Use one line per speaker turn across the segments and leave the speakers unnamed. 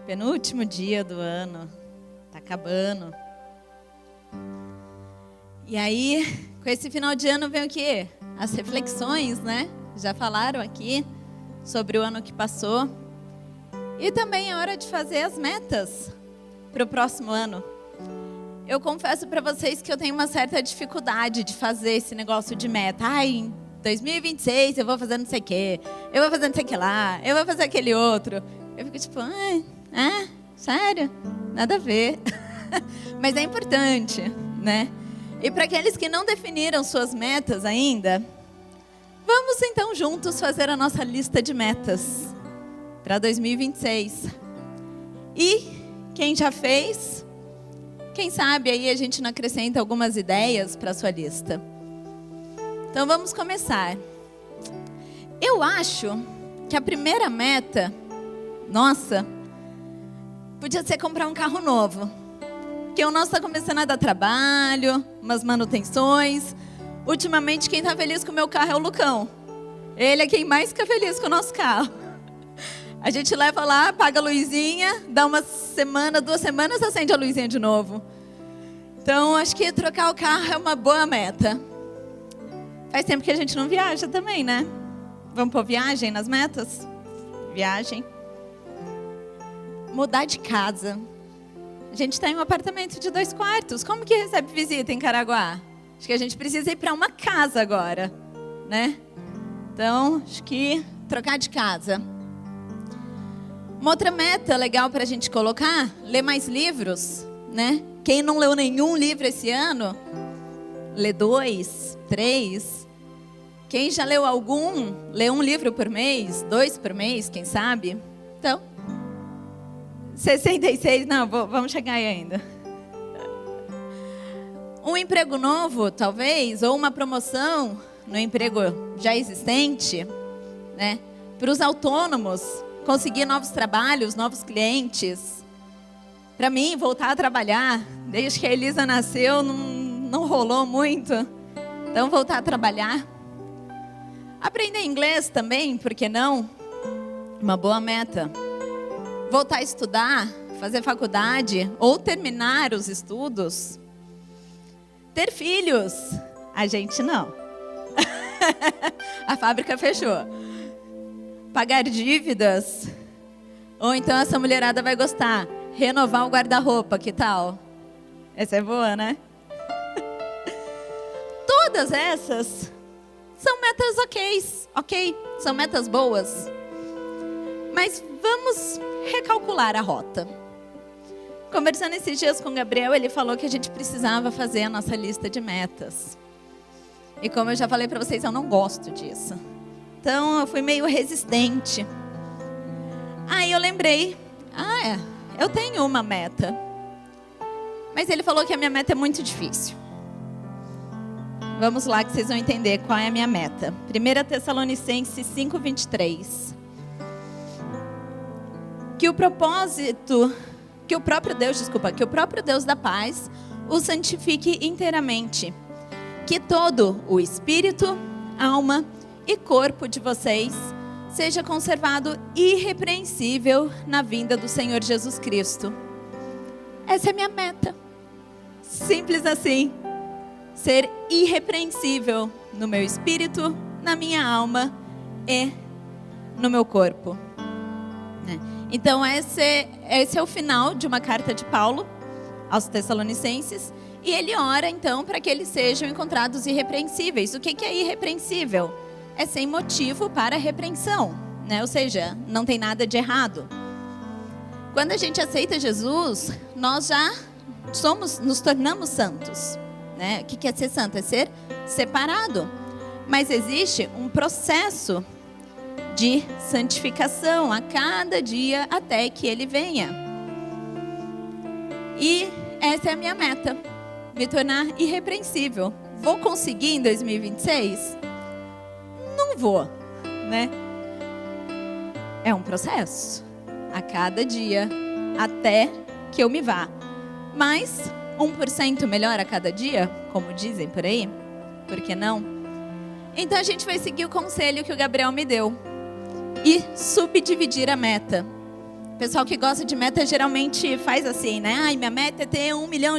Penúltimo dia do ano, tá acabando. E aí, com esse final de ano vem o quê? As reflexões, né? Já falaram aqui sobre o ano que passou. E também é hora de fazer as metas para o próximo ano. Eu confesso para vocês que eu tenho uma certa dificuldade de fazer esse negócio de meta. Ai, em 2026 eu vou fazer não sei o quê, eu vou fazer não sei o que lá, eu vou fazer aquele outro. Eu fico tipo, sério? Nada a ver. Mas é importante, né? E para aqueles que não definiram suas metas ainda, vamos então juntos fazer a nossa lista de metas para 2026. E quem já fez, quem sabe aí a gente não acrescenta algumas ideias para a sua lista. Então vamos começar. Eu acho que a primeira meta, nossa, podia ser comprar um carro novo. Porque o nosso está começando a dar trabalho, umas manutenções. Ultimamente quem está feliz com o meu carro é o Lucão. Ele é quem mais fica feliz com o nosso carro. A gente leva lá, paga a luzinha, dá uma semana, 2 semanas, acende a luzinha de novo. Então acho que trocar o carro é uma boa meta. Faz tempo que a gente não viaja também, né? Vamos pôr viagem nas metas? Viagem. Mudar de casa. A gente está em um apartamento de 2 quartos. Como que recebe visita em Caraguá? Acho que a gente precisa ir para uma casa agora, né? Então, acho que trocar de casa. Uma outra meta legal para a gente colocar, ler mais livros, né? Quem não leu nenhum livro esse ano, lê 2, 3. Quem já leu algum, lê 1 livro por mês, 2 por mês, quem sabe? Então, 66, não, vamos chegar aí ainda. Um emprego novo, talvez, ou uma promoção no emprego já existente, né? Para os autônomos, conseguir novos trabalhos, novos clientes. Para mim, voltar a trabalhar, desde que a Elisa nasceu, não rolou muito. Então, voltar a trabalhar. Aprender inglês também, por que não? Uma boa meta. Voltar a estudar, fazer faculdade ou terminar os estudos. Ter filhos, a gente não. A fábrica fechou. Pagar dívidas, ou então essa mulherada vai gostar. Renovar o guarda-roupa, que tal? Essa é boa, né? Todas essas são metas ok, são metas boas. Mas vamos recalcular a rota. Conversando esses dias com o Gabriel, ele falou que a gente precisava fazer a nossa lista de metas. E como eu já falei para vocês, eu não gosto disso. Então eu fui meio resistente. Aí eu lembrei, eu tenho uma meta. Mas ele falou que a minha meta é muito difícil. Vamos lá que vocês vão entender qual é a minha meta. 1 Tessalonicenses 5:23. Que o próprio Deus da paz o santifique inteiramente. Que todo o espírito, alma e corpo de vocês seja conservado irrepreensível na vinda do Senhor Jesus Cristo. Essa é a minha meta. Simples assim. Ser irrepreensível no meu espírito, na minha alma e no meu corpo. Então esse é o final de uma carta de Paulo aos Tessalonicenses. E ele ora então para que eles sejam encontrados irrepreensíveis. O que é irrepreensível? É sem motivo para repreensão, né? Ou seja, não tem nada de errado. Quando a gente aceita Jesus, nós já nos tornamos santos, né? O que é ser santo? É ser separado. Mas existe um processo de santificação a cada dia até que ele venha. E essa é a minha meta, me tornar irrepreensível. Vou conseguir em 2026? Não vou, né? É um processo, a cada dia, até que eu me vá. Mas 1% melhor a cada dia, como dizem por aí, por que não? Então a gente vai seguir o conselho que o Gabriel me deu e subdividir a meta. pessoal que gosta de meta geralmente faz assim, né? Ai, minha meta é ter R$1 milhão.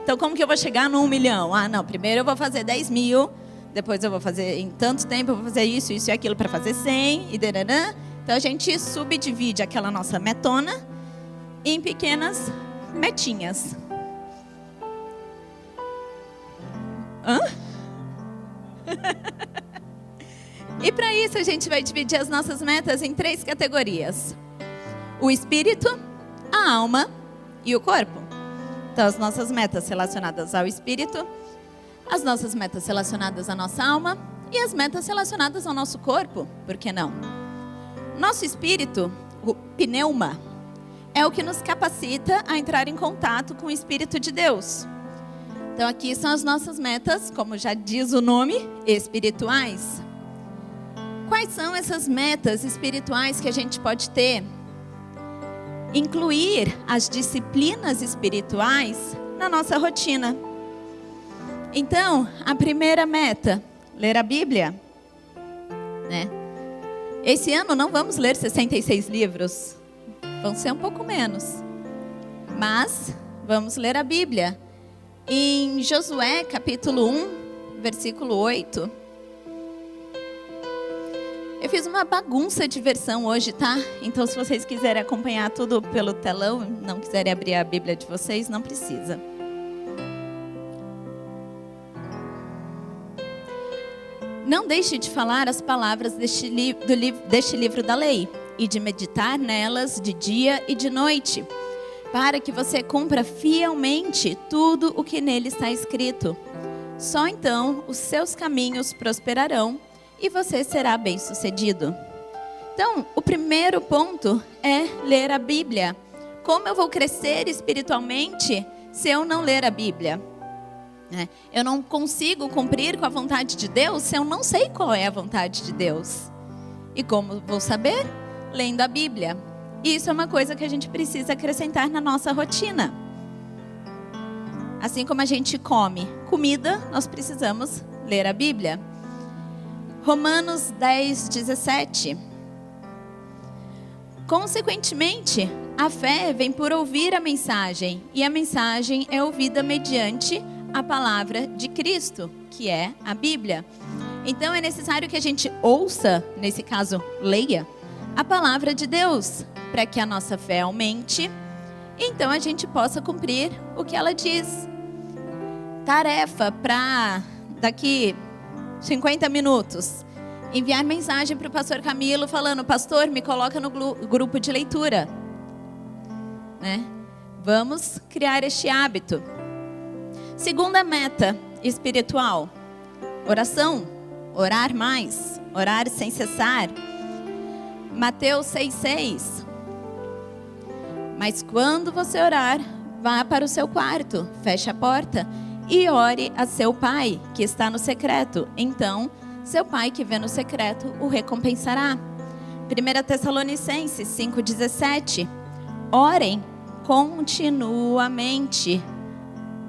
Então, como que eu vou chegar no 1 milhão? Ah, não, primeiro eu vou fazer 10 mil, depois eu vou fazer, em tanto tempo, eu vou fazer isso, isso e aquilo para fazer 100, e dararã. Então, a gente subdivide aquela nossa metona em pequenas metinhas. Hã? E para isso, a gente vai dividir as nossas metas em 3 categorias: o espírito, a alma e o corpo. Então, as nossas metas relacionadas ao espírito, as nossas metas relacionadas à nossa alma e as metas relacionadas ao nosso corpo, por que não? Nosso espírito, o pneuma, é o que nos capacita a entrar em contato com o Espírito de Deus. Então, aqui são as nossas metas, como já diz o nome, espirituais. Quais são essas metas espirituais que a gente pode ter? Incluir as disciplinas espirituais na nossa rotina. Então, a primeira meta, ler a Bíblia, né? Esse ano não vamos ler 66 livros, vão ser um pouco menos, mas vamos ler a Bíblia. Em Josué, capítulo 1, versículo 8. Eu fiz uma bagunça de versão hoje, tá? Então, se vocês quiserem acompanhar tudo pelo telão, não quiserem abrir a Bíblia de vocês, não precisa. Não deixe de falar as palavras deste livro da lei e de meditar nelas de dia e de noite, para que você cumpra fielmente tudo o que nele está escrito. Só então os seus caminhos prosperarão e você será bem-sucedido. Então, o primeiro ponto é ler a Bíblia. Como eu vou crescer espiritualmente se eu não ler a Bíblia? Eu não consigo cumprir com a vontade de Deus se eu não sei qual é a vontade de Deus. E como vou saber? Lendo a Bíblia. Isso é uma coisa que a gente precisa acrescentar na nossa rotina. Assim como a gente come comida, nós precisamos ler a Bíblia. Romanos 10, 17. Consequentemente, a fé vem por ouvir a mensagem, e a mensagem é ouvida mediante a palavra de Cristo, que é a Bíblia. Então é necessário que a gente ouça, nesse caso, leia a palavra de Deus, para que a nossa fé aumente, então a gente possa cumprir o que ela diz. Tarefa para daqui 50 minutos, enviar mensagem para o pastor Camilo falando: pastor, me coloca no grupo de leitura, né? Vamos criar este hábito. Segunda meta espiritual: oração, orar mais, orar sem cessar. Mateus 6,6. Mas quando você orar, vá para o seu quarto, feche a porta e ore a seu pai, que está no secreto. Então, seu pai que vê no secreto o recompensará. 1 Tessalonicenses 5,17. Orem continuamente.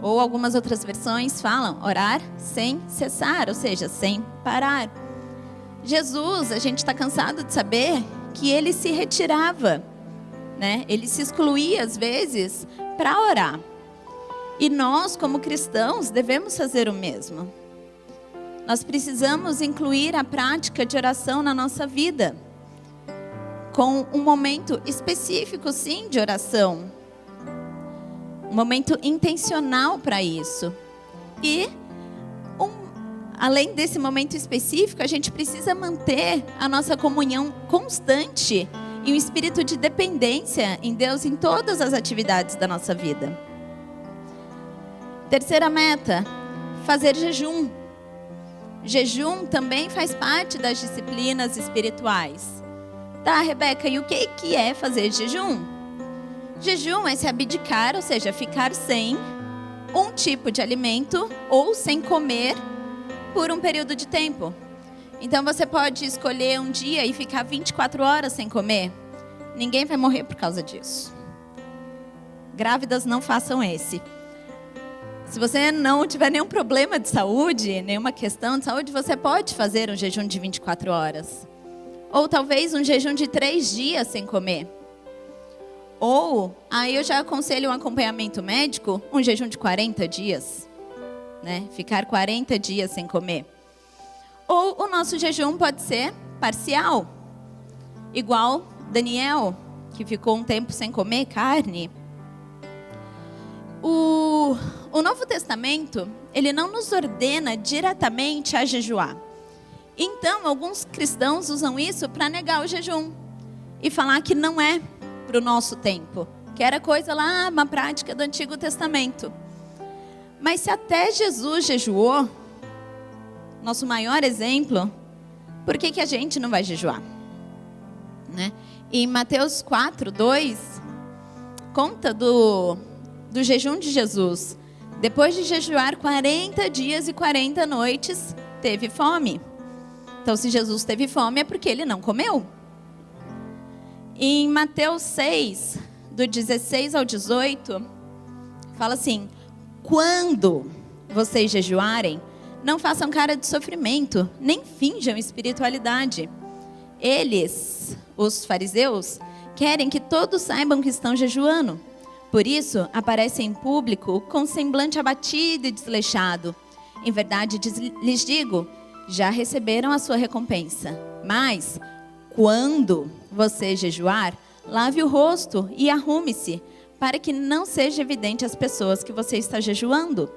Ou algumas outras versões falam orar sem cessar, ou seja, sem parar. Jesus, a gente está cansado de saber que ele se retirava, né? Ele se excluía às vezes para orar. E nós, como cristãos, devemos fazer o mesmo. Nós precisamos incluir a prática de oração na nossa vida, com um momento específico, sim, de oração. Um momento intencional para isso. E, além desse momento específico, a gente precisa manter a nossa comunhão constante e um espírito de dependência em Deus em todas as atividades da nossa vida. Terceira meta, fazer jejum. Jejum também faz parte das disciplinas espirituais. Tá, Rebeca, e o que é fazer jejum? Jejum é se abdicar, ou seja, ficar sem um tipo de alimento ou sem comer por um período de tempo. Então você pode escolher um dia e ficar 24 horas sem comer. Ninguém vai morrer por causa disso. Grávidas, não façam esse. Se você não tiver nenhum problema de saúde, nenhuma questão de saúde, você pode fazer um jejum de 24 horas. Ou talvez um jejum de 3 dias sem comer. Ou, aí eu já aconselho um acompanhamento médico, um jejum de 40 dias, né? Ficar 40 dias sem comer. Ou o nosso jejum pode ser parcial, igual Daniel, que ficou um tempo sem comer carne. O Novo Testamento, ele não nos ordena diretamente a jejuar. Então, alguns cristãos usam isso para negar o jejum e falar que não é para o nosso tempo, que era coisa lá, uma prática do Antigo Testamento. Mas se até Jesus jejuou, nosso maior exemplo, por que a gente não vai jejuar? Né? Em Mateus 4:2, conta do jejum de Jesus. Depois de jejuar 40 dias e 40 noites, teve fome. Então, se Jesus teve fome, é porque ele não comeu. Em Mateus 6, do 16 ao 18, fala assim: quando vocês jejuarem, não façam cara de sofrimento, nem finjam espiritualidade. Eles, os fariseus, querem que todos saibam que estão jejuando. Por isso, aparecem em público com semblante abatido e desleixado. Em verdade, lhes digo, já receberam a sua recompensa. Mas, quando você jejuar, lave o rosto e arrume-se, para que não seja evidente às pessoas que você está jejuando,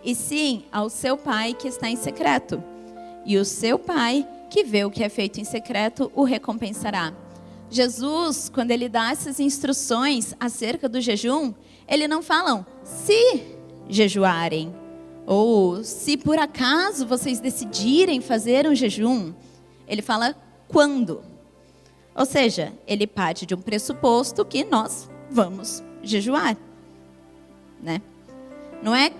e sim ao seu pai que está em secreto. E o seu pai, que vê o que é feito em secreto, o recompensará. Jesus, quando ele dá essas instruções acerca do jejum, ele não fala se jejuarem, ou se por acaso vocês decidirem fazer um jejum. Ele fala quando. Ou seja, ele parte de um pressuposto que nós vamos jejuar, né? Não é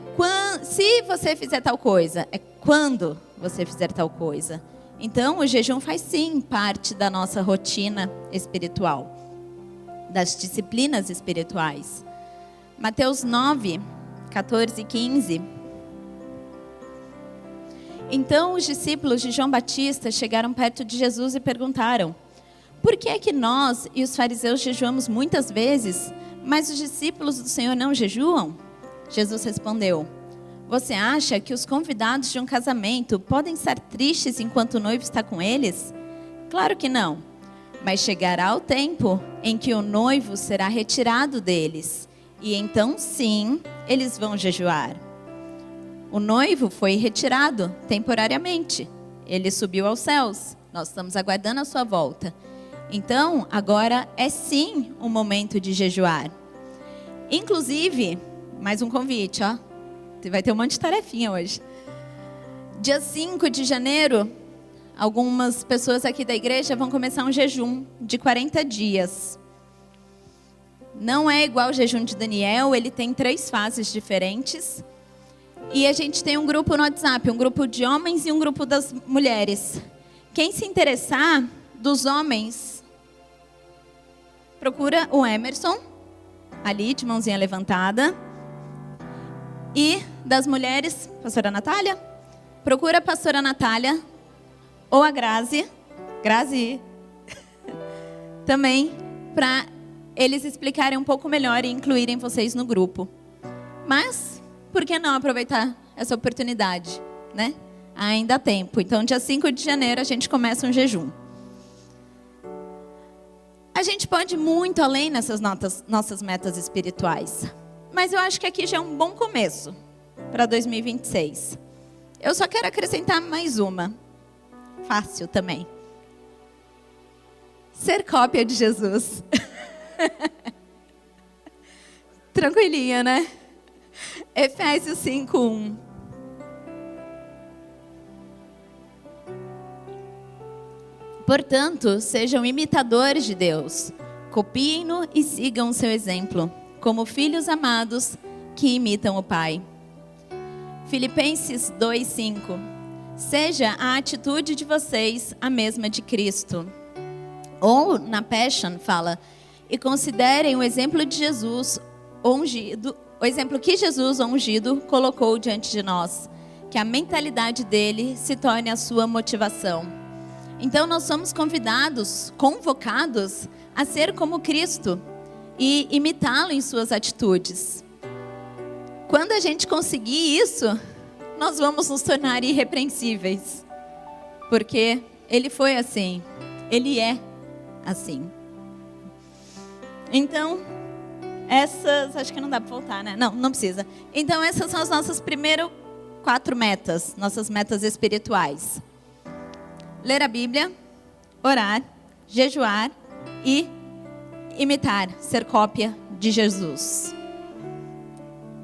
se você fizer tal coisa, é quando você fizer tal coisa. Então, o jejum faz sim parte da nossa rotina espiritual, das disciplinas espirituais. Mateus 9, 14 e 15. Então, os discípulos de João Batista chegaram perto de Jesus e perguntaram: por que é que nós e os fariseus jejuamos muitas vezes, mas os discípulos do Senhor não jejuam? Jesus respondeu: você acha que os convidados de um casamento podem estar tristes enquanto o noivo está com eles? Claro que não. Mas chegará o tempo em que o noivo será retirado deles. E então, sim, eles vão jejuar. O noivo foi retirado temporariamente. Ele subiu aos céus. Nós estamos aguardando a sua volta. Então, agora é sim um momento de jejuar. Inclusive, mais um convite, ó. Vai ter um monte de tarefinha hoje. Dia 5 de janeiro, algumas pessoas aqui da igreja vão começar um jejum de 40 dias. Não é igual o jejum de Daniel, ele tem 3 fases diferentes. E a gente tem um grupo no WhatsApp, um grupo de homens e um grupo das mulheres. Quem se interessar, dos homens, procura o Emerson, ali de mãozinha levantada. E das mulheres, pastora Natália, procura a pastora Natália ou a Grazi também, para eles explicarem um pouco melhor e incluírem vocês no grupo. Mas, por que não aproveitar essa oportunidade, né? Ainda há tempo. Então, dia 5 de janeiro, a gente começa um jejum. A gente pode ir muito além nessas nossas metas espirituais. Mas eu acho que aqui já é um bom começo para 2026. Eu só quero acrescentar mais uma. Fácil também. Ser cópia de Jesus. Tranquilinha, né? Efésios 5:1. Portanto, sejam imitadores de Deus. Copiem-no e sigam o seu exemplo, como filhos amados que imitam o Pai. Filipenses 2:5. Seja a atitude de vocês a mesma de Cristo. Ou, na Passion, fala: e considerem o exemplo de Jesus ungido, o exemplo que Jesus ungido colocou diante de nós, que a mentalidade dele se torne a sua motivação. Então nós somos convocados a ser como Cristo. e imitá-lo em suas atitudes. Quando a gente conseguir isso, nós vamos nos tornar irrepreensíveis. Porque ele foi assim, ele é assim. Então, acho que não dá para voltar, né? Não precisa. Então, essas são as nossas primeiras 4 metas, nossas metas espirituais. Ler a Bíblia, orar, jejuar e imitar, ser cópia de Jesus.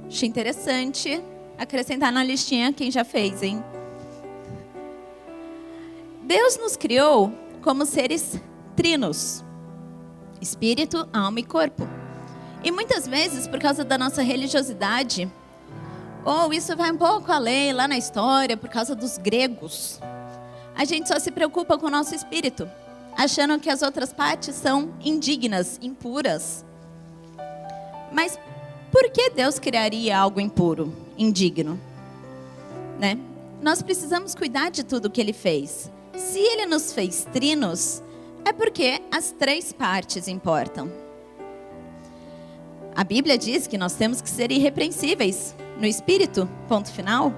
Achei interessante acrescentar na listinha quem já fez, hein? Deus nos criou como seres trinos: espírito, alma e corpo. E muitas vezes, por causa da nossa religiosidade, ou isso vai um pouco além lá na história, por causa dos gregos, a gente só se preocupa com o nosso espírito, achando que as outras partes são indignas, impuras. Mas por que Deus criaria algo impuro, indigno? Né? Nós precisamos cuidar de tudo que Ele fez. Se Ele nos fez trinos, é porque as 3 partes importam. A Bíblia diz que nós temos que ser irrepreensíveis no espírito, ponto final?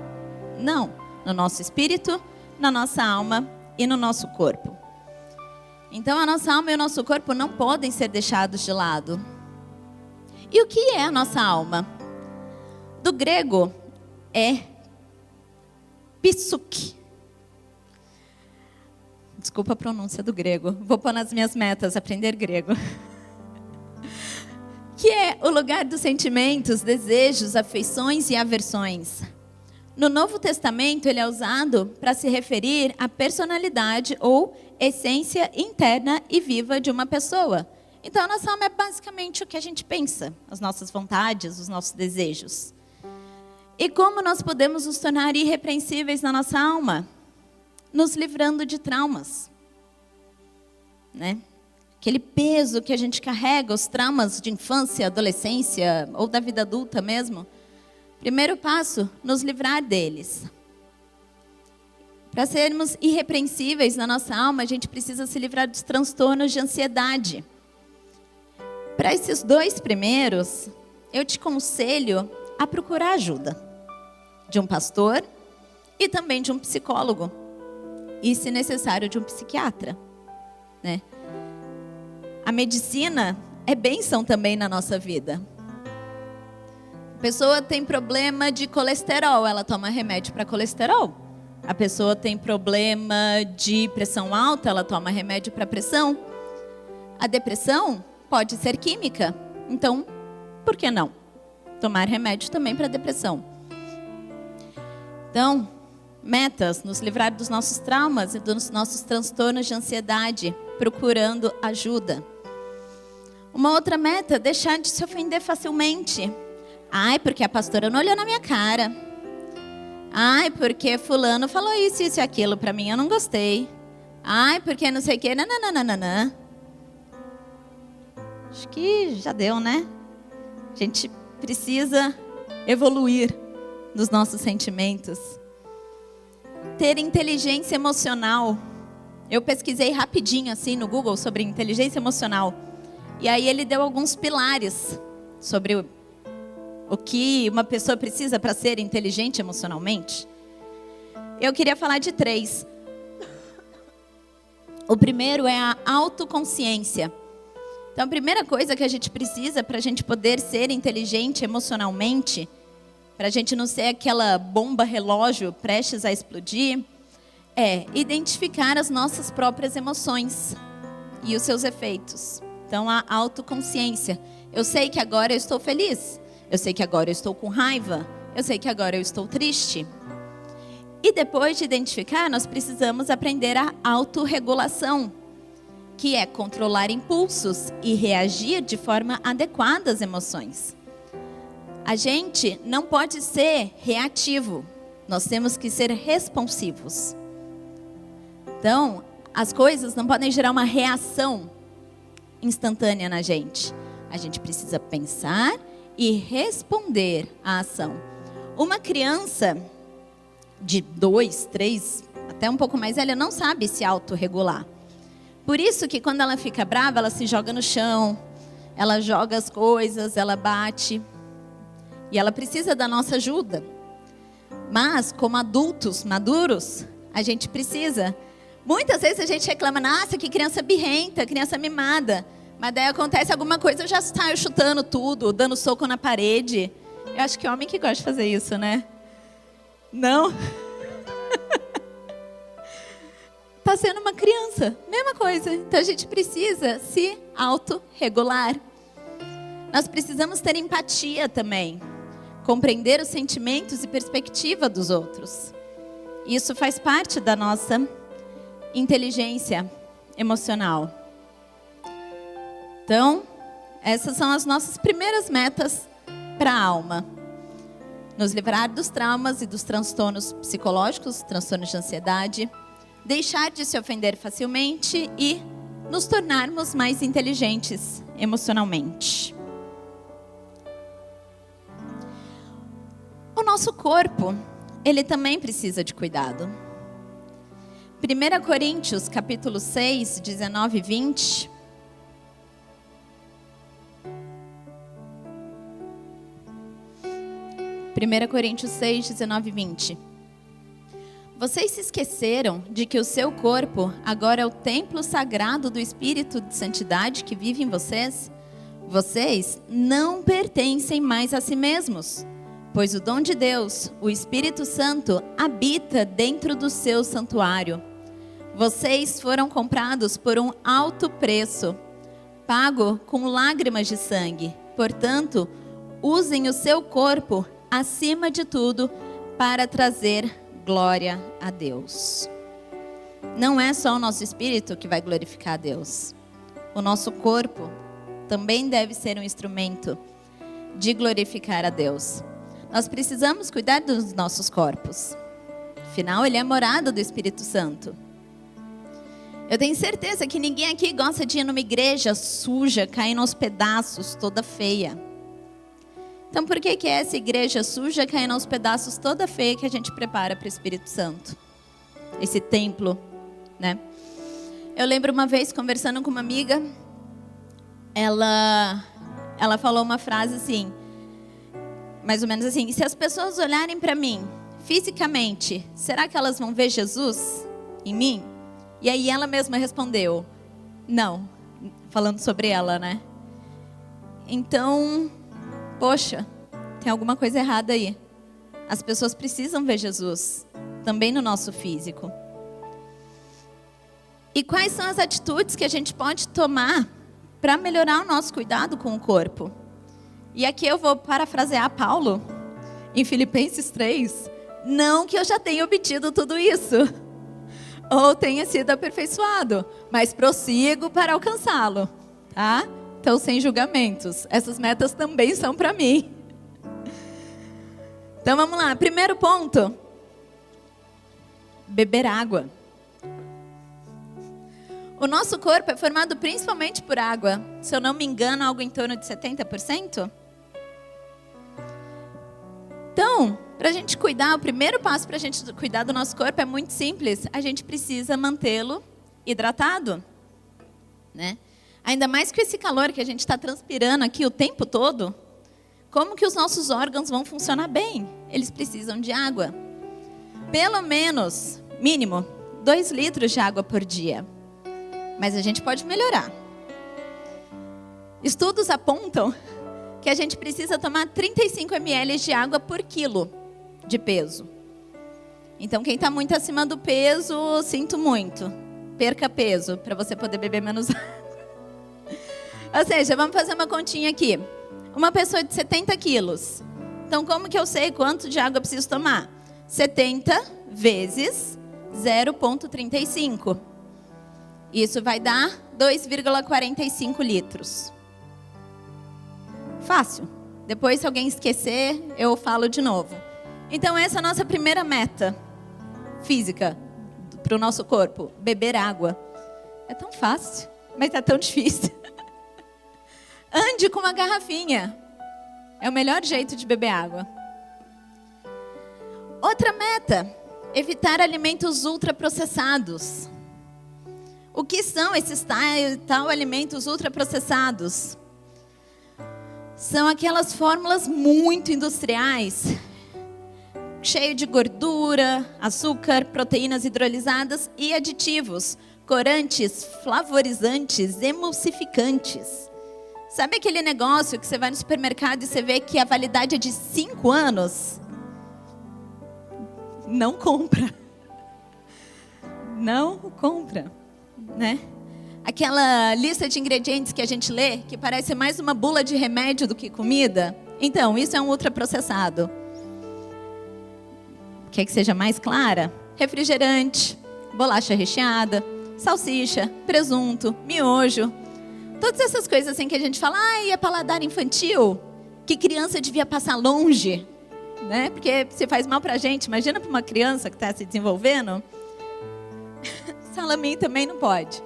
Não, no nosso espírito, na nossa alma e no nosso corpo. Então a nossa alma e o nosso corpo não podem ser deixados de lado. E o que é a nossa alma? Do grego é psuque. Desculpa a pronúncia do grego. Vou pôr nas minhas metas, aprender grego. Que é o lugar dos sentimentos, desejos, afeições e aversões. No Novo Testamento, ele é usado para se referir à personalidade ou essência interna e viva de uma pessoa. Então, a nossa alma é basicamente o que a gente pensa, as nossas vontades, os nossos desejos. E como nós podemos nos tornar irrepreensíveis na nossa alma? Nos livrando de traumas, né? Aquele peso que a gente carrega, os traumas de infância, adolescência ou da vida adulta mesmo. Primeiro passo, nos livrar deles. Para sermos irrepreensíveis na nossa alma, a gente precisa se livrar dos transtornos de ansiedade. Para esses 2 primeiros, eu te aconselho a procurar ajuda de um pastor e também de um psicólogo. E, se necessário, de um psiquiatra, né? A medicina é bênção também na nossa vida. A pessoa tem problema de colesterol, ela toma remédio para colesterol. A pessoa tem problema de pressão alta, ela toma remédio para pressão. A depressão pode ser química, então, por que não? Tomar remédio também para depressão. Então, metas, nos livrar dos nossos traumas e dos nossos transtornos de ansiedade, procurando ajuda. Uma outra meta, deixar de se ofender facilmente. Ai, porque a pastora não olhou na minha cara. Ai, porque fulano falou isso e aquilo para mim, eu não gostei. Ai, porque não sei o que, nananana. Acho que já deu, né? A gente precisa evoluir nos nossos sentimentos. Ter inteligência emocional. Eu pesquisei rapidinho assim no Google sobre inteligência emocional. E aí ele deu alguns pilares sobre o que uma pessoa precisa para ser inteligente emocionalmente. Eu queria falar de 3. O primeiro é a autoconsciência. Então a primeira coisa que a gente precisa para a gente poder ser inteligente emocionalmente, para a gente não ser aquela bomba relógio prestes a explodir, é identificar as nossas próprias emoções e os seus efeitos. Então, a autoconsciência. Eu sei que agora eu estou feliz. Eu sei que agora eu estou com raiva. Eu sei que agora eu estou triste. E depois de identificar, nós precisamos aprender a autorregulação, que é controlar impulsos e reagir de forma adequada às emoções. A gente não pode ser reativo. Nós temos que ser responsivos. Então, as coisas não podem gerar uma reação instantânea na gente. A gente precisa pensar e responder à ação. Uma criança de 2, 3, até um pouco mais velha, não sabe se autorregular. Por isso que quando ela fica brava, ela se joga no chão, ela joga as coisas, ela bate. E ela precisa da nossa ajuda. Mas, como adultos maduros, a gente precisa. Muitas vezes a gente reclama, nossa, que criança birrenta, criança mimada. Mas daí acontece alguma coisa, eu já saio chutando tudo, dando soco na parede. Eu acho que homem que gosta de fazer isso, né? Não? Está sendo uma criança, mesma coisa. Então a gente precisa se autorregular. Nós precisamos ter empatia também. Compreender os sentimentos e perspectiva dos outros. Isso faz parte da nossa inteligência emocional. Então, essas são as nossas primeiras metas para a alma. Nos livrar dos traumas e dos transtornos psicológicos, transtornos de ansiedade, deixar de se ofender facilmente e nos tornarmos mais inteligentes emocionalmente. O nosso corpo, ele também precisa de cuidado. 1 Coríntios, capítulo 6, 19 e 20. Primeira Coríntios 6, 19 e 20. Vocês se esqueceram de que o seu corpo agora é o templo sagrado do Espírito de Santidade que vive em vocês? Vocês não pertencem mais a si mesmos, pois o dom de Deus, o Espírito Santo, habita dentro do seu santuário. Vocês foram comprados por um alto preço, pago com lágrimas de sangue. Portanto, usem o seu corpo acima de tudo para trazer glória a Deus. Não é só o nosso espírito que vai glorificar a Deus. O nosso corpo também deve ser um instrumento de glorificar a Deus. Nós precisamos cuidar dos nossos corpos. Afinal, ele é a morada do Espírito Santo. Eu tenho certeza que ninguém aqui gosta de ir numa igreja suja, caindo aos pedaços, toda feia. Então, por que é essa igreja suja, caindo aos pedaços, toda feia, que a gente prepara para o Espírito Santo? Esse templo, né? Eu lembro uma vez, conversando com uma amiga, ela falou uma frase assim, mais ou menos assim: se as pessoas olharem para mim, fisicamente, será que elas vão ver Jesus em mim? E aí ela mesma respondeu, não, falando sobre ela, né? Então, poxa, tem alguma coisa errada aí. As pessoas precisam ver Jesus, também no nosso físico. E quais são as atitudes que a gente pode tomar para melhorar o nosso cuidado com o corpo? E aqui eu vou parafrasear Paulo, em Filipenses 3. Não que eu já tenha obtido tudo isso, ou tenha sido aperfeiçoado, mas prossigo para alcançá-lo, tá? Então, sem julgamentos. Essas metas também são para mim. Então, vamos lá. Primeiro ponto. Beber água. O nosso corpo é formado principalmente por água. Se eu não me engano, algo em torno de 70%. Então, para a gente cuidar, o primeiro passo para a gente cuidar do nosso corpo é muito simples. A gente precisa mantê-lo hidratado, né? Ainda mais com esse calor que a gente está transpirando aqui o tempo todo, como que os nossos órgãos vão funcionar bem? Eles precisam de água. Pelo menos, mínimo, 2 litros de água por dia. Mas a gente pode melhorar. Estudos apontam que a gente precisa tomar 35 ml de água por quilo de peso. Então, quem está muito acima do peso, sinto muito. Perca peso para você poder beber menos água. Ou seja, vamos fazer uma continha aqui. Uma pessoa de 70 quilos. Então, como que eu sei quanto de água eu preciso tomar? 70 vezes 0,35. Isso vai dar 2,45 litros. Fácil. Depois, se alguém esquecer, eu falo de novo. Então, essa é a nossa primeira meta física para o nosso corpo. Beber água. É tão fácil, mas é tão difícil. Ande com uma garrafinha. É o melhor jeito de beber água. Outra meta, evitar alimentos ultraprocessados. O que são esses tal alimentos ultraprocessados? São aquelas fórmulas muito industriais, cheio de gordura, açúcar, proteínas hidrolisadas e aditivos, corantes, flavorizantes, emulsificantes. Sabe aquele negócio que você vai no supermercado e você vê que a validade é de 5 anos? Não compra. Não compra, né? Aquela lista de ingredientes que a gente lê, que parece mais uma bula de remédio do que comida. Então, isso é um ultraprocessado. Quer que seja mais clara? Refrigerante, bolacha recheada, salsicha, presunto, miojo. Todas essas coisas assim que a gente fala, é paladar infantil, que criança devia passar longe, né? Porque se faz mal pra gente, imagina para uma criança que está se desenvolvendo. Salaminho também não pode.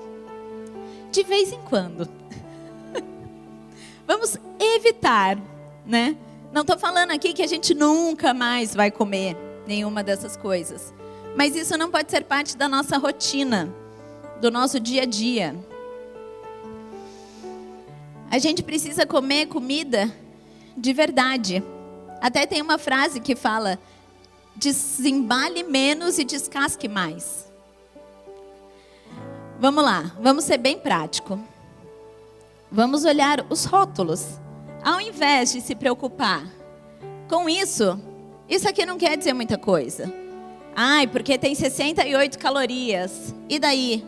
De vez em quando. Vamos evitar, né? Não estou falando aqui que a gente nunca mais vai comer nenhuma dessas coisas. Mas isso não pode ser parte da nossa rotina, do nosso dia a dia. A gente precisa comer comida de verdade. Até tem uma frase que fala: desembale menos e descasque mais. Vamos lá, vamos ser bem prático. Vamos olhar os rótulos. Ao invés de se preocupar com isso aqui não quer dizer muita coisa. Porque tem 68 calorias. E daí?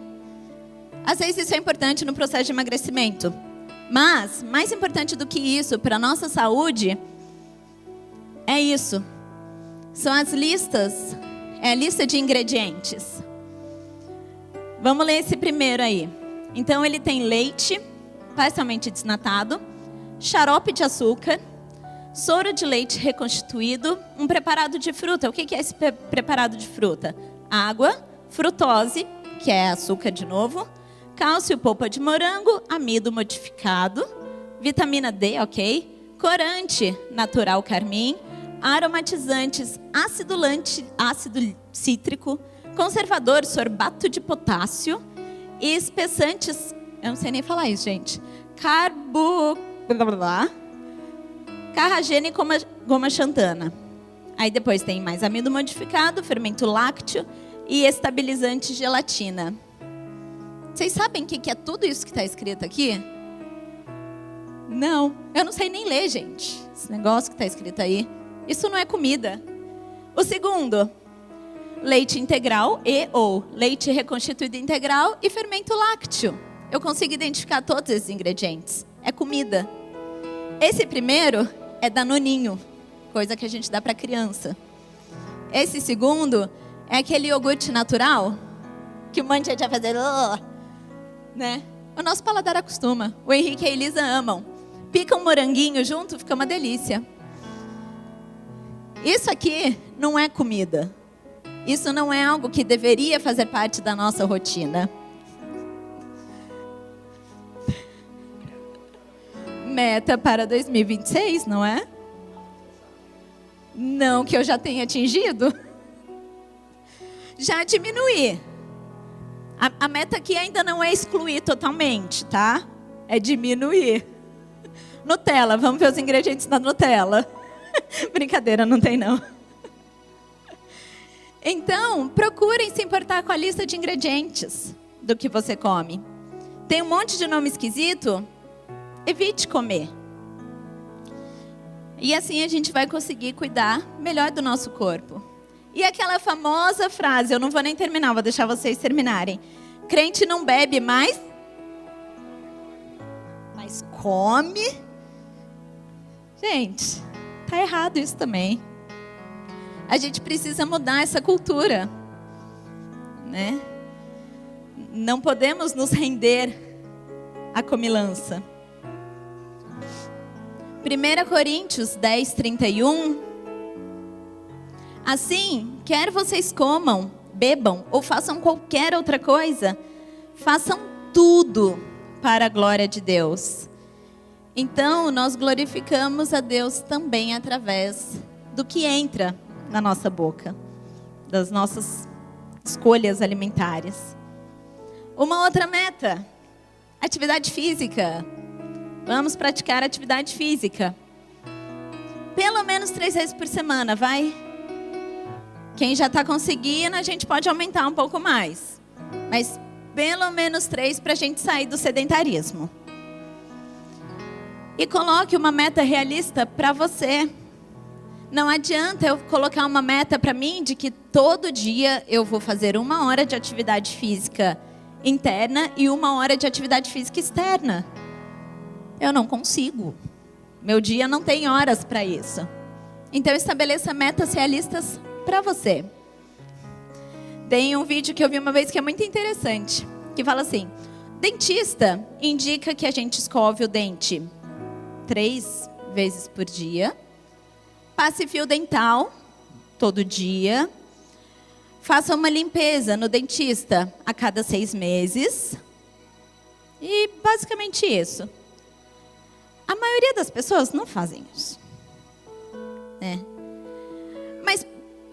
Às vezes isso é importante no processo de emagrecimento. Mas, mais importante do que isso para a nossa saúde, é isso. São as listas, é a lista de ingredientes. Vamos ler esse primeiro aí. Então, ele tem leite, parcialmente desnatado, xarope de açúcar, soro de leite reconstituído, um preparado de fruta. O que é esse preparado de fruta? Água, frutose, que é açúcar de novo, cálcio, polpa de morango, amido modificado, vitamina D, ok? Corante natural carmim, aromatizantes, ácido cítrico, conservador, sorbato de potássio, e espessantes, eu não sei nem falar isso, gente, carragena e goma xantana. Aí depois tem mais amido modificado, fermento lácteo e estabilizante gelatina. Vocês sabem o que é tudo isso que está escrito aqui? Não, eu não sei nem ler, gente. Esse negócio que está escrito aí. Isso não é comida. O segundo, leite integral ou leite reconstituído integral e fermento lácteo. Eu consigo identificar todos esses ingredientes. É comida. Esse primeiro é danoninho, coisa que a gente dá para criança. Esse segundo é aquele iogurte natural que um monte de gente vai fazer, né? O nosso paladar acostuma. O Henrique e a Elisa amam. Pica um moranguinho junto, fica uma delícia. Isso aqui não é comida. Isso não é algo que deveria fazer parte da nossa rotina. Meta para 2026, não é? Não que eu já tenha atingido. Já diminuir. A meta aqui ainda não é excluir totalmente, tá? É diminuir. Nutella, vamos ver os ingredientes da Nutella. Brincadeira, não tem não. Então, procurem se importar com a lista de ingredientes do que você come. Tem um monte de nome esquisito? Evite comer. E assim a gente vai conseguir cuidar melhor do nosso corpo. E aquela famosa frase, eu não vou nem terminar, vou deixar vocês terminarem. Crente não bebe mais, mas come. Gente, tá errado isso também. A gente precisa mudar essa cultura, né? Não podemos nos render à comilança. 1 Coríntios 10, 31. Assim, quer vocês comam, bebam ou façam qualquer outra coisa, façam tudo para a glória de Deus. Então, nós glorificamos a Deus também através do que entra na nossa boca, das nossas escolhas alimentares. Uma outra meta, atividade física. Vamos praticar atividade física. pelo menos 3 vezes por semana, vai? Quem já está conseguindo, a gente pode aumentar um pouco mais. Mas pelo menos 3 para a gente sair do sedentarismo. E coloque uma meta realista para você. Não adianta eu colocar uma meta para mim de que todo dia eu vou fazer 1 hora de atividade física interna e 1 hora de atividade física externa. Eu não consigo. Meu dia não tem horas para isso. Então estabeleça metas realistas para você. Tem um vídeo que eu vi uma vez que é muito interessante, que fala assim: dentista indica que a gente escove o dente 3 vezes por dia, passe fio dental todo dia, faça uma limpeza no dentista a cada 6 meses e basicamente isso. A maioria das pessoas não fazem isso, né? Mas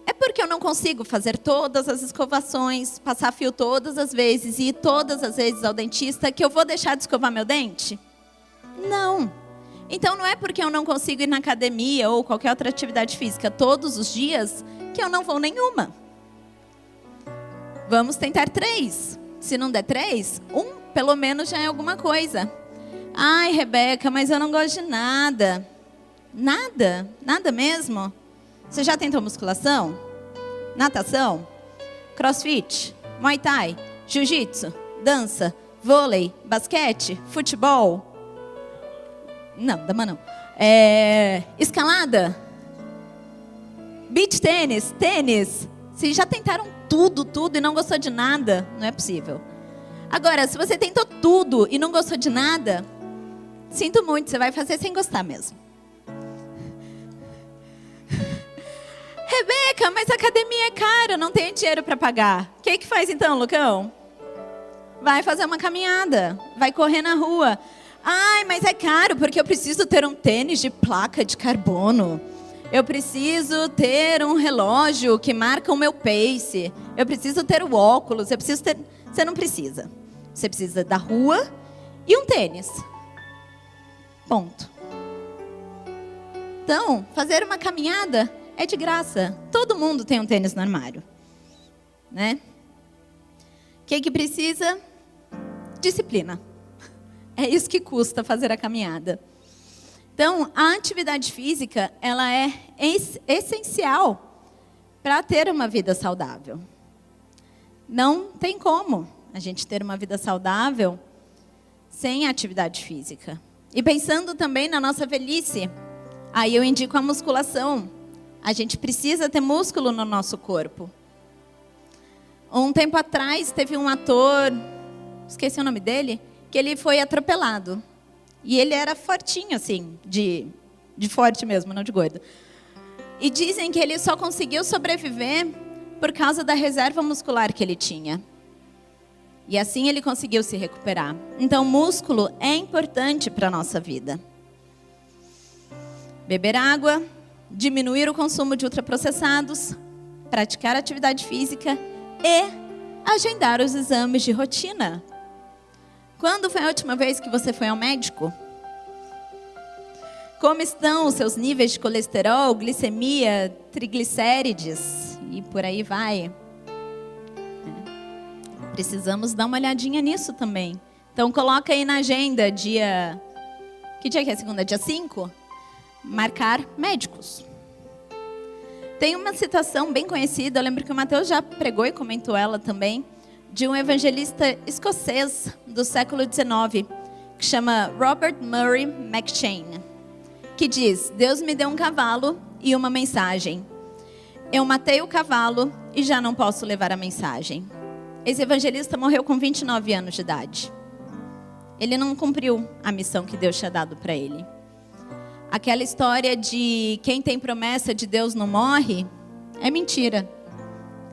é porque eu não consigo fazer todas as escovações, passar fio todas as vezes e ir todas as vezes ao dentista que eu vou deixar de escovar meu dente? Não. Então não é porque eu não consigo ir na academia ou qualquer outra atividade física todos os dias que eu não vou nenhuma. Vamos tentar 3. Se não der 3, 1 pelo menos já é alguma coisa. Ai, Rebeca, mas eu não gosto de nada. Nada? Nada mesmo? Você já tentou musculação? Natação? Crossfit? Muay Thai? Jiu-jitsu? Dança? Vôlei? Basquete? Futebol? Não, dama não. Escalada? Beach tênis? Tênis? Vocês já tentaram tudo e não gostou de nada? Não é possível. Agora, se você tentou tudo e não gostou de nada, sinto muito, você vai fazer sem gostar mesmo. Rebeca, mas a academia é cara, não tenho dinheiro para pagar. O que faz então, Lucão? Vai fazer uma caminhada, vai correr na rua. Ai, mas é caro porque eu preciso ter um tênis de placa de carbono. Eu preciso ter um relógio que marca o meu pace. Eu preciso ter o óculos, eu preciso ter... Você não precisa. Você precisa da rua e um tênis. Ponto. Então, fazer uma caminhada é de graça. Todo mundo tem um tênis no armário, né? O que precisa? Disciplina. É isso que custa fazer a caminhada. Então, a atividade física, ela é essencial para ter uma vida saudável. Não tem como a gente ter uma vida saudável sem atividade física. E pensando também na nossa velhice, aí eu indico a musculação. A gente precisa ter músculo no nosso corpo. Um tempo atrás, teve um ator, esqueci o nome dele, que ele foi atropelado. E ele era fortinho, assim, de forte mesmo, não de gordo. E dizem que ele só conseguiu sobreviver por causa da reserva muscular que ele tinha. E assim ele conseguiu se recuperar. Então, músculo é importante para a nossa vida. Beber água, diminuir o consumo de ultraprocessados, praticar atividade física e agendar os exames de rotina. Quando foi a última vez que você foi ao médico? Como estão os seus níveis de colesterol, glicemia, triglicérides e por aí vai? Precisamos dar uma olhadinha nisso também. Então coloca aí na agenda dia... Que dia que é segunda? Dia 5? Marcar médicos. Tem uma citação bem conhecida, eu lembro que o Mateus já pregou e comentou ela também, de um evangelista escocês do século XIX, que chama Robert Murray McCheyne, que diz: Deus me deu um cavalo e uma mensagem. Eu matei o cavalo e já não posso levar a mensagem. Esse evangelista morreu com 29 anos de idade. Ele não cumpriu a missão que Deus tinha dado para ele. Aquela história de quem tem promessa de Deus não morre, é mentira.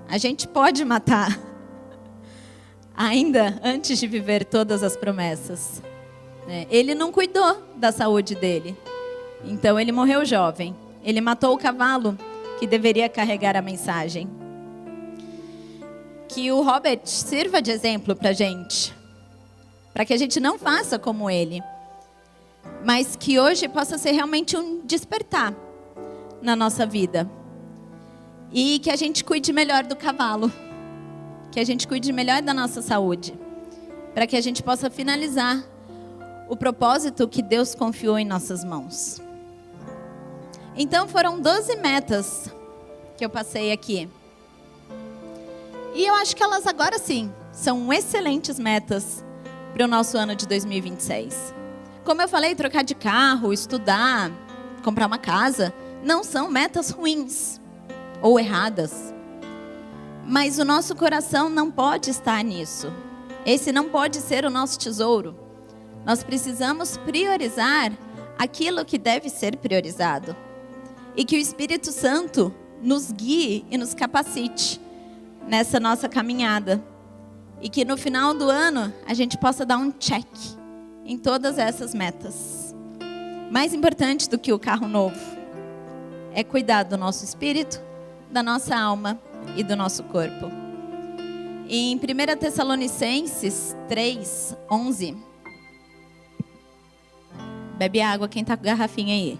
A gente pode matar ainda antes de viver todas as promessas. Ele não cuidou da saúde dele. Então ele morreu jovem. Ele matou o cavalo que deveria carregar a mensagem. Que o Robert sirva de exemplo para a gente. Para que a gente não faça como ele. Mas que hoje possa ser realmente um despertar. na nossa vida. E que a gente cuide melhor do cavalo. Que a gente cuide melhor da nossa saúde. Para que a gente possa finalizar o propósito que Deus confiou em nossas mãos. Então foram 12 metas que eu passei aqui. E eu acho que elas agora sim são excelentes metas para o nosso ano de 2026. Como eu falei, trocar de carro, estudar, comprar uma casa, não são metas ruins ou erradas. Mas o nosso coração não pode estar nisso. Esse não pode ser o nosso tesouro. Nós precisamos priorizar aquilo que deve ser priorizado. E que o Espírito Santo nos guie e nos capacite nessa nossa caminhada. E que no final do ano a gente possa dar um check em todas essas metas. Mais importante do que o carro novo é cuidar do nosso espírito, da nossa alma e do nosso corpo. Em 1 Tessalonicenses 3:11. Bebe água quem tá com garrafinha aí.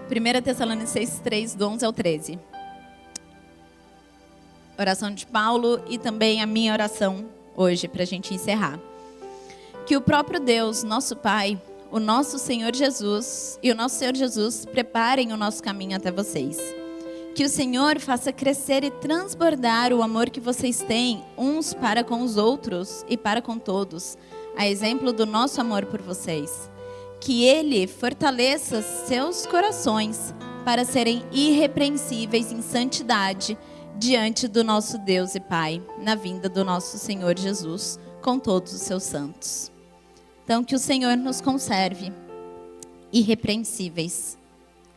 Primeira Tessalonicenses 3, do 11 ao 13. Oração de Paulo e também a minha oração hoje, para a gente encerrar. Que o próprio Deus, nosso Pai, o nosso Senhor Jesus e o nosso Senhor Jesus preparem o nosso caminho até vocês. Que o Senhor faça crescer e transbordar o amor que vocês têm uns para com os outros e para com todos, a exemplo do nosso amor por vocês. Que Ele fortaleça seus corações para serem irrepreensíveis em santidade diante do nosso Deus e Pai, na vinda do nosso Senhor Jesus, com todos os seus santos. Então, que o Senhor nos conserve irrepreensíveis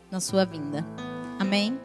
na sua vinda. Amém?